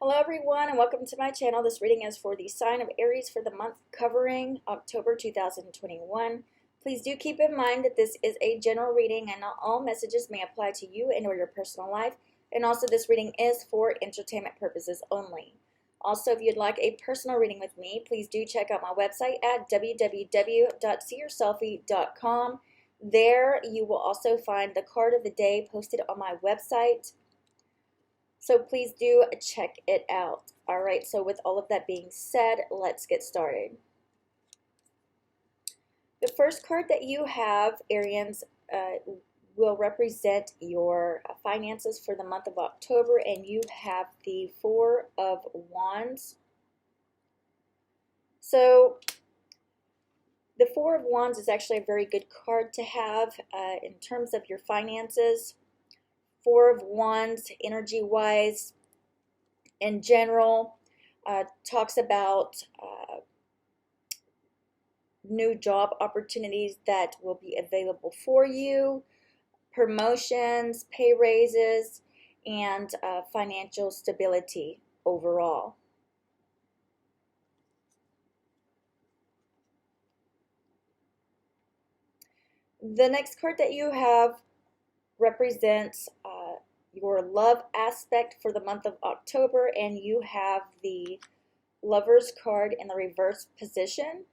Hello everyone and welcome to my channel. This reading is for the sign of Aries for the month covering October 2021. Please do keep in mind that this is a general reading and not all messages may apply to you and or your personal life. And also this reading is for entertainment purposes only. Also, if you'd like a personal reading with me, please do check out my website at www.seeyourselfie.com. There you will also find the card of the day posted on my website. So please do check it out. All right, so with all of that being said, let's get started. The first card that you have, Arians, will represent your finances for the month of October, and you have the Four of Wands. So the Four of Wands is actually a very good card to have in terms of your finances. Four of Wands, energy-wise, in general, talks about new job opportunities that will be available for you, promotions, pay raises, and financial stability overall. The next card that you have represents your love aspect for the month of October, and you have the Lovers card in the reverse position.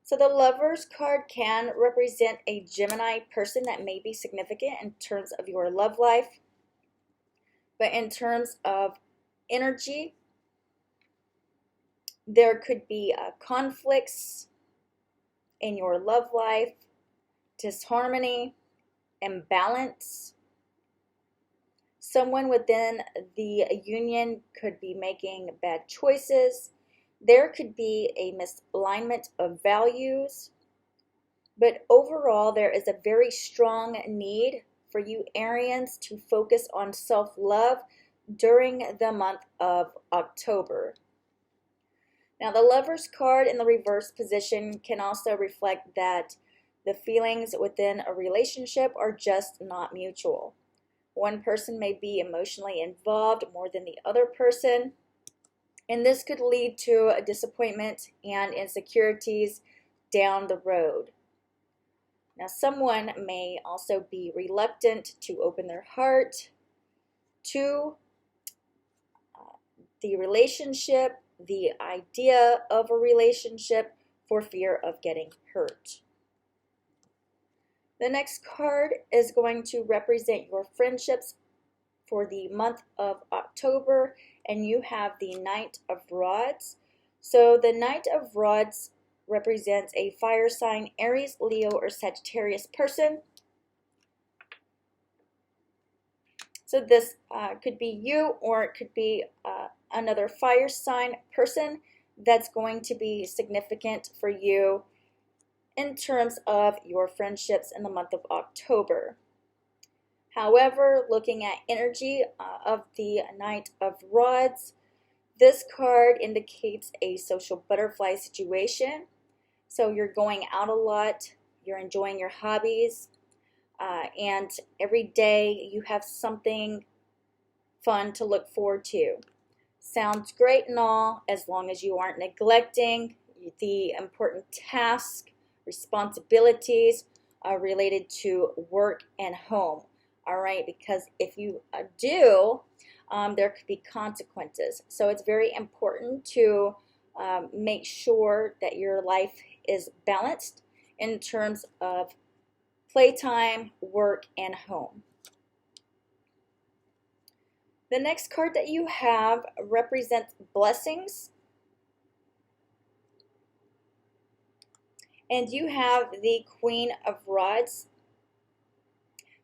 So the Lovers card can represent a Gemini person that may be significant in terms of your love life, but in terms of energy, there could be conflicts in your love life, disharmony, imbalance. Someone within the union could be making bad choices. There could be a misalignment of values. But overall, there is a very strong need for you Arians to focus on self-love during the month of October. Now, the Lovers card in the reverse position can also reflect that the feelings within a relationship are just not mutual. One person may be emotionally involved more than the other person, and this could lead to a disappointment and insecurities down the road. Now, someone may also be reluctant to open their heart to the relationship, the idea of a relationship, for fear of getting hurt. The next card is going to represent your friendships for the month of October, and you have the Knight of Rods. So the Knight of Rods represents a fire sign, Aries, Leo, or Sagittarius person. So this could be you, or it could be another fire sign person that's going to be significant for you in terms of your friendships in the month of October. However, looking at energy of the Knight of Rods, this card indicates a social butterfly situation. So you're going out a lot, you're enjoying your hobbies, and every day you have something fun to look forward to. Sounds great and all, as long as you aren't neglecting the important tasks, responsibilities related to work and home. All right, because if you do, there could be consequences. So it's very important to make sure that your life is balanced in terms of playtime, work, and home. The next card that you have represents blessings. And you have the Queen of Rods.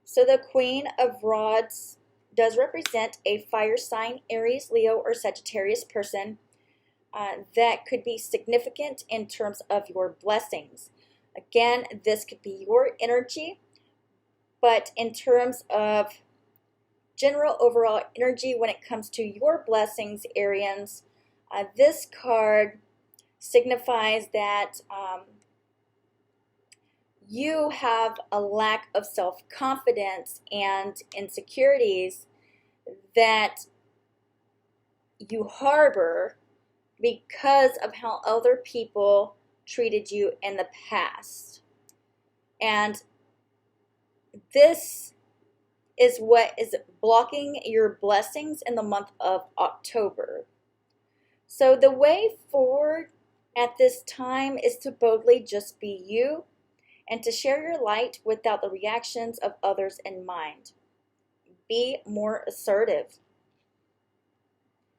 So the Queen of Rods does represent a fire sign, Aries, Leo, or Sagittarius person that could be significant in terms of your blessings. Again, this could be your energy, but in terms of general overall energy when it comes to your blessings, Arians, this card signifies that you have a lack of self-confidence and insecurities that you harbor because of how other people treated you in the past. And this is what is blocking your blessings in the month of October. So the way forward at this time is to boldly just be you and to share your light without the reactions of others in mind. Be more assertive.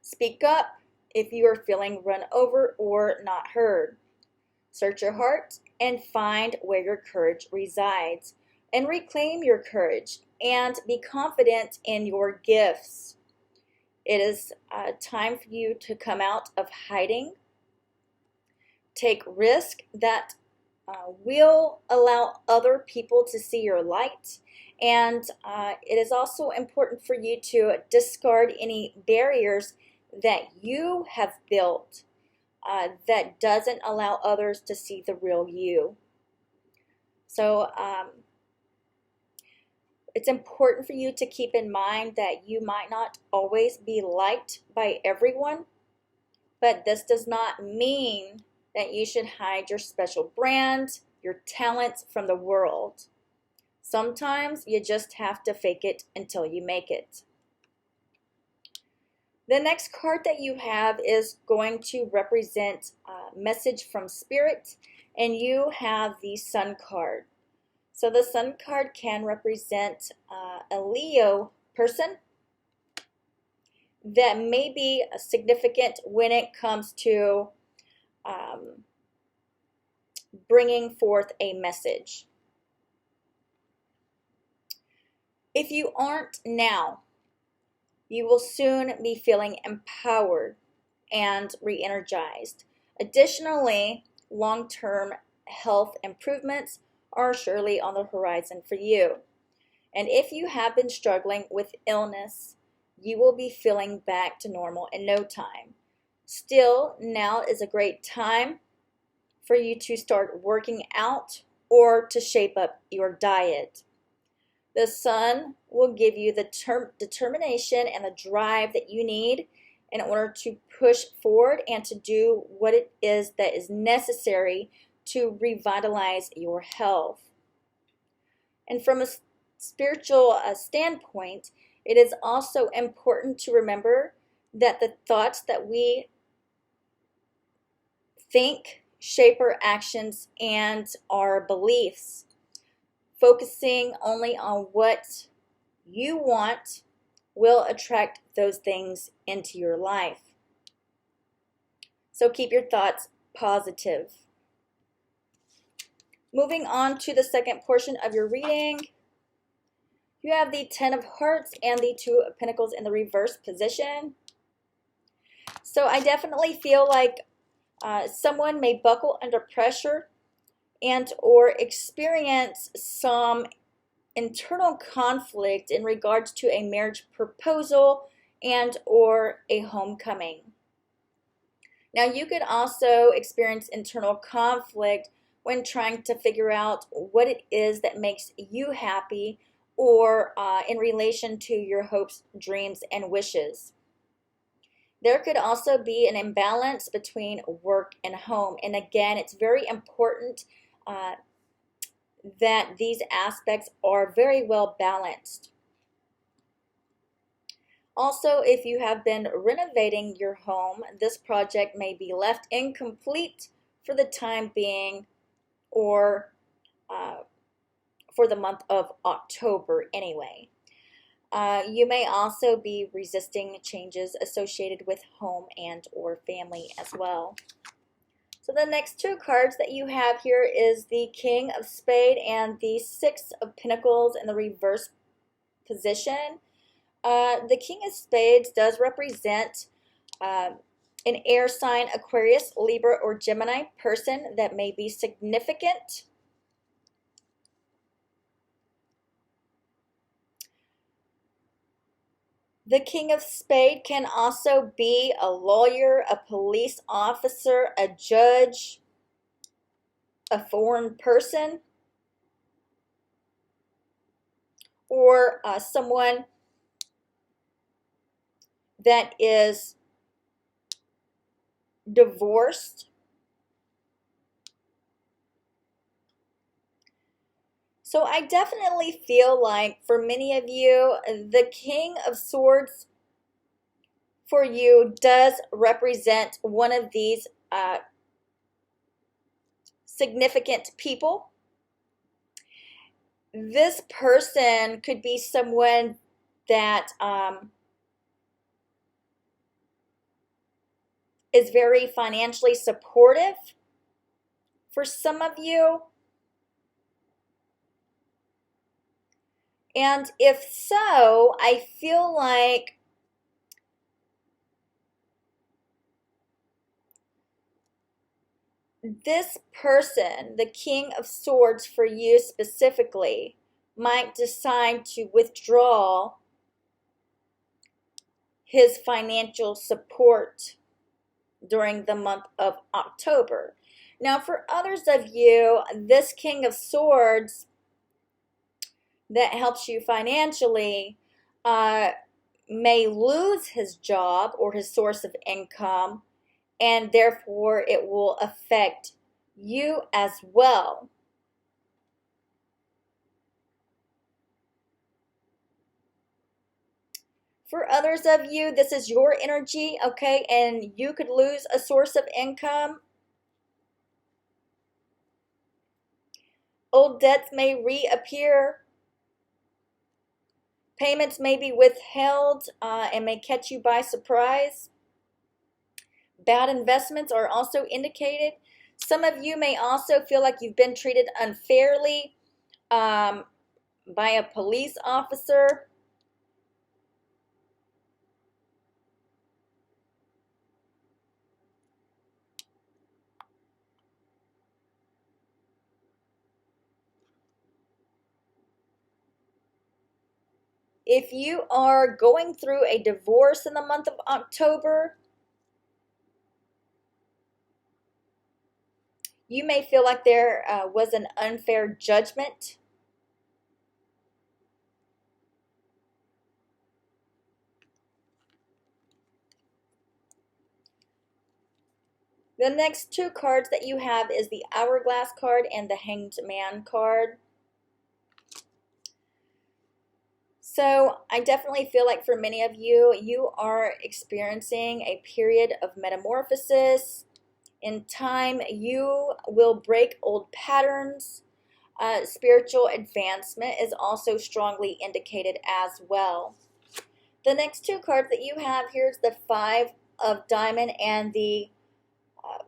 Speak up if you are feeling run over or not heard. Search your heart and find where your courage resides, and reclaim your courage and be confident in your gifts. It is time for you to come out of hiding. Take risk that will allow other people to see your light. And it is also important for you to discard any barriers that you have built that doesn't allow others to see the real you. So it's important for you to keep in mind that you might not always be liked by everyone, but this does not mean that you should hide your special brand, your talents from the world. Sometimes you just have to fake it until you make it. The next card that you have is going to represent a message from Spirit, and you have the Sun card. So the Sun card can represent a Leo person that may be significant when it comes to bringing forth a message. If you aren't now, you will soon be feeling empowered and re-energized. Additionally, long-term health improvements are surely on the horizon for you. And if you have been struggling with illness, you will be feeling back to normal in no time. Still, now is a great time for you to start working out or to shape up your diet. The Sun will give you the determination and the drive that you need in order to push forward and to do what it is that is necessary to revitalize your health. And from a spiritual standpoint, it is also important to remember that the thoughts that we think shape our actions and our beliefs. Focusing only on what you want will attract those things into your life. So keep your thoughts positive. Moving on to the second portion of your reading, you have the Ten of Hearts and the Two of Pentacles in the reverse position. So I definitely feel like someone may buckle under pressure and or experience some internal conflict in regards to a marriage proposal and or a homecoming. Now you could also experience internal conflict when trying to figure out what it is that makes you happy or in relation to your hopes, dreams, and wishes. There could also be an imbalance between work and home. And again, it's very important that these aspects are very well balanced. Also, if you have been renovating your home, this project may be left incomplete for the time being or for the month of October anyway. You may also be resisting changes associated with home and or family as well. So the next two cards that you have here is the King of Spades and the Six of Pentacles in the reverse position. The King of Spades does represent an air sign, Aquarius, Libra, or Gemini person that may be significant. The King of Spades can also be a lawyer, a police officer, a judge, a foreign person, or someone that is divorced. So I definitely feel like for many of you, the King of Swords for you does represent one of these significant people. This person could be someone that is very financially supportive for some of you. And if so, I feel like this person, the King of Swords for you specifically, might decide to withdraw his financial support during the month of October. Now, for others of you, this King of Swords that helps you financially may lose his job or his source of income, and therefore it will affect you as well. For others of you, this is your energy, okay, and you could lose a source of income. Old debts may reappear. Payments may be withheld and may catch you by surprise. Bad investments are also indicated. Some of you may also feel like you've been treated unfairly by a police officer. If you are going through a divorce in the month of October, you may feel like there was an unfair judgment. The next two cards that you have is the Hourglass card and the Hanged Man card. So I definitely feel like for many of you, you are experiencing a period of metamorphosis. In time, you will break old patterns. Spiritual advancement is also strongly indicated as well. The next two cards that you have here is the Five of Diamond and the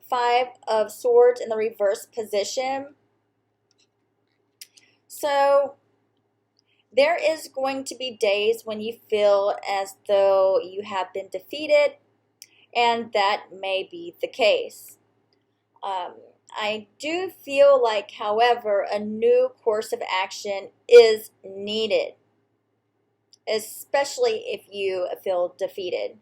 Five of Swords in the reverse position. So there is going to be days when you feel as though you have been defeated, and that may be the case. I do feel like, however, a new course of action is needed, especially if you feel defeated.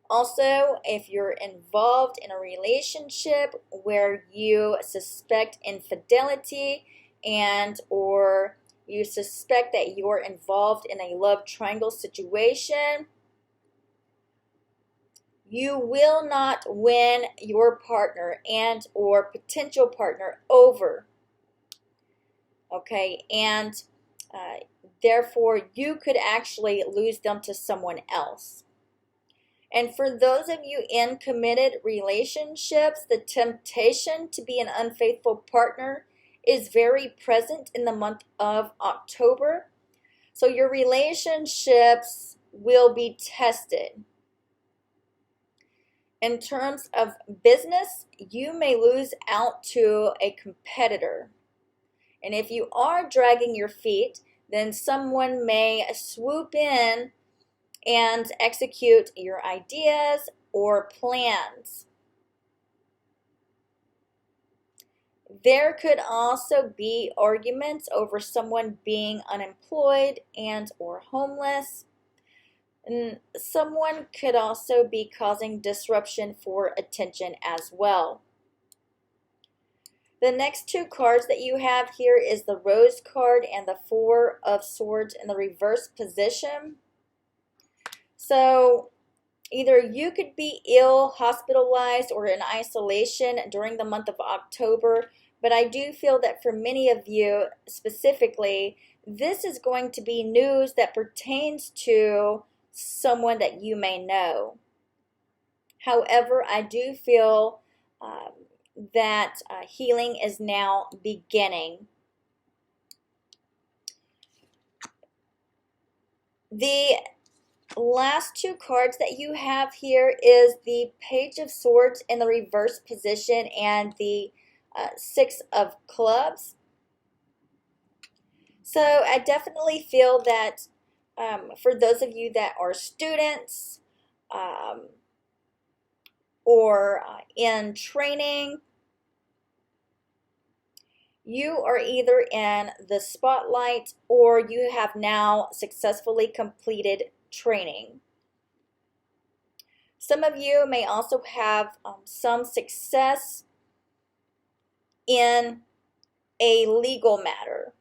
Also, if you're involved in a relationship where you suspect infidelity and or you suspect that you're involved in a love triangle situation, you will not win your partner and or potential partner over. Okay, and therefore you could actually lose them to someone else. And for those of you in committed relationships, the temptation to be an unfaithful partner is very present in the month of October. So your relationships will be tested. In terms of business, you may lose out to a competitor. And if you are dragging your feet, then someone may swoop in and execute your ideas or plans. There could also be arguments over someone being unemployed and or homeless. And someone could also be causing disruption for attention as well. The next two cards that you have here is the Rose card and the Four of Swords in the reverse position. So Either you could be ill, hospitalized, or in isolation during the month of October, but I do feel that for many of you specifically, this is going to be news that pertains to someone that you may know. However, I do feel that healing is now beginning. The last two cards that you have here is the Page of Swords in the reverse position and the Six of Clubs. So I definitely feel that for those of you that are students or in training, you are either in the spotlight or you have now successfully completed training. Some of you may also have some success in a legal matter.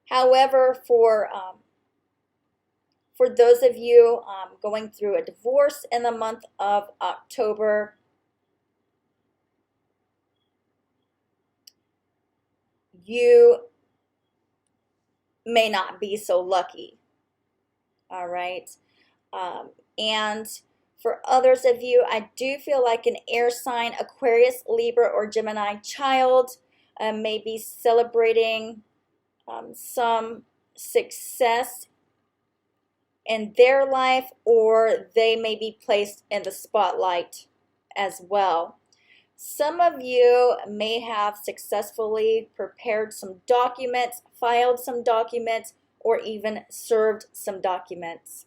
However, for those of you going through a divorce in the month of October, you may not be so lucky. All right. And for others of you, I do feel like an air sign, Aquarius, Libra, or Gemini child may be celebrating some success in their life, or they may be placed in the spotlight as well. Some of you may have successfully prepared some documents, filed some documents, or even served some documents.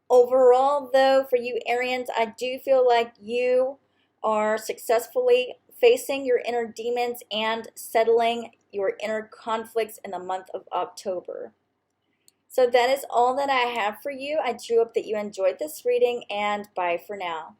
Overall, though, for you Arians, I do feel like you are successfully facing your inner demons and settling your inner conflicts in the month of October. So that is all that I have for you. I do hope that you enjoyed this reading, and bye for now.